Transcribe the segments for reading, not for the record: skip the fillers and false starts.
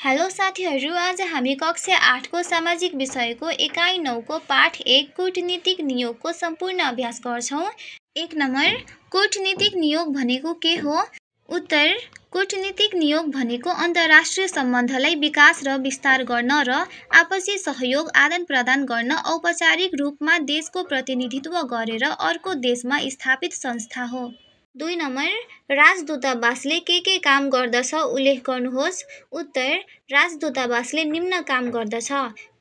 Hello साथीहरू, आज हामी कक्षा 8 को सामाजिक विषयको एकाइ 9 को पाठ 1 कूटनीतिक नियोगको सम्पूर्ण अभ्यास गर्छौं। 1 नम्बर, कूटनीतिक नियोग भनेको के हो? उत्तर, कूटनीतिक नियोग भनेको अन्तर्राष्ट्रिय सम्बन्धलाई विकास र विस्तार गर्न र आपसी सहयोग आदान-प्रदान गर्न औपचारिक रूपमा देशको प्रतिनिधित्व गरेर अर्को देशमा स्थापित संस्था हो। 2 नम्बर, राजदूतावासले के काम गर्दछ उल्लेख गर्नुहोस्। उत्तर, राजदूतावासले निम्न काम गर्दछ।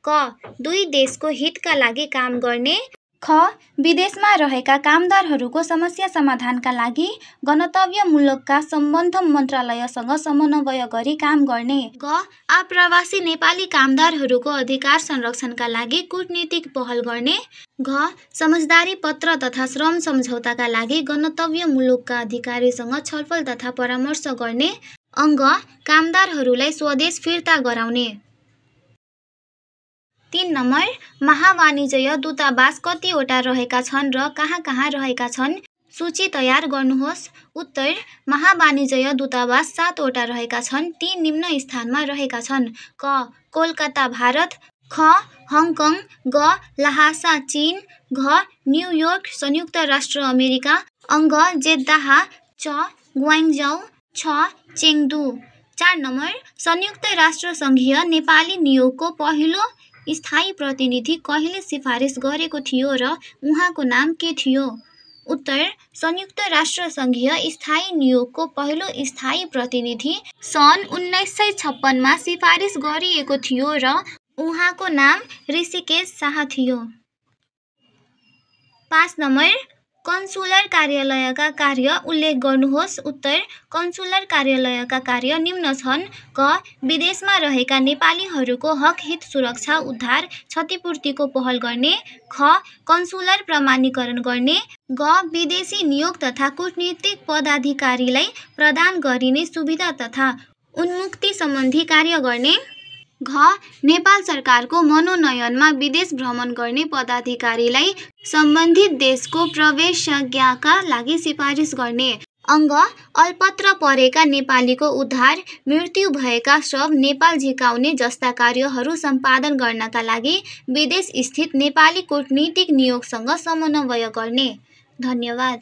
क. दुई देशको हितका लागि काम गर्ने। ख. विदेशमा रहेका कामदारहरूको समस्या समाधानका लागि गन्तव्य मुलुकका सम्बन्ध मन्त्रालयसँग समन्वय गरी काम गर्ने। ग. आप्रवासी नेपाली कामदारहरूको अधिकार संरक्षणका लागि कूटनीतिक पहल गर्ने। घ. समझदारी पत्र तथा श्रम सम्झौताका लागि गन्तव्य मुलुकका अधिकारीसँग छलफल तथा परामर्श गर्ने। अङ्ग. कामदारहरूलाई स्वदेश फिर्ता गराउने। 3 नम्बर, महावाणिज्य दूतावास कतिवटा रहेका छन् र कहाँ रहेका छन्? सूची तयार गर्नुहोस्। उत्तर, महावाणिज्य दूतावास 7 वटा रहेका छन्। ती निम्न स्थानमा रहेका छन्। क. कोलकाता भारत। ख. हङकङ। ग. ल्हासा चीन। घ. न्युयोर्क संयुक्त राष्ट्र अमेरिका। अङ्ग. जेद्दाह। च. ग्वाङ्गजाउ। छ. चेङदु। 4 नम्बर, संयुक्त राष्ट्र सङ्घीय नेपाली नियोगको पहिलो स्थायी प्रतिनिधि कहिले सिफारिस गरेको थियो र उहाँको नाम के थियो? उत्तर, संयुक्त राष्ट्र सङ्घीय स्थायी नियोगको पहिलो स्थायी प्रतिनिधि सन् 1956 मा सिफारिस गरिएको थियो र उहाँको नाम ऋषिकेश शाह थियो। 5 नम्बर, कन्सुलर कार्यालयका कार्य उल्लेख गर्नुहोस्। उत्तर, कन्सुलर कार्यालयका कार्य निम्न छन्। क. विदेशमा रहेका नेपालीहरूको हक हित सुरक्षा उद्धार क्षतिपूर्तिको पहल गर्ने। ख. कन्सुलर प्रमाणीकरण गर्ने। ग. विदेशी नियोग तथा कूटनीतिक पदाधिकारीलाई प्रदान गरिने सुविधा तथा उन्मुक्ति सम्बन्धी कार्य गर्ने। घ. नेपाल सरकारको मनोनयनमा विदेश भ्रमण गर्ने पदाधिकारीलाई सम्बन्धित देशको प्रवेशाज्ञाका लागि सिफारिस गर्ने। अङ्ग. अल्पत्र परेका नेपालीको उद्धार, मृत्यु भएका शव नेपाल झिकाउने जस्ता कार्यहरू सम्पादन गर्नका लागि विदेश स्थित नेपाली कूटनीतिक नियोगसँग समन्वय गर्ने। धन्यवाद।